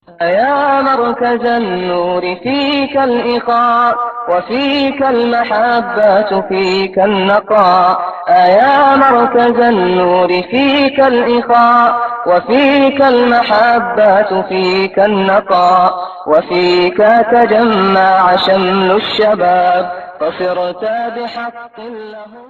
يا مركز النور فيك الإخاء وفيك المحبة فيك النقاء. يا مركز النور فيك الإخاء وفيك المحبة فيك النقاء. وفيك تجمع شمل الشباب فصرت بحق لهم.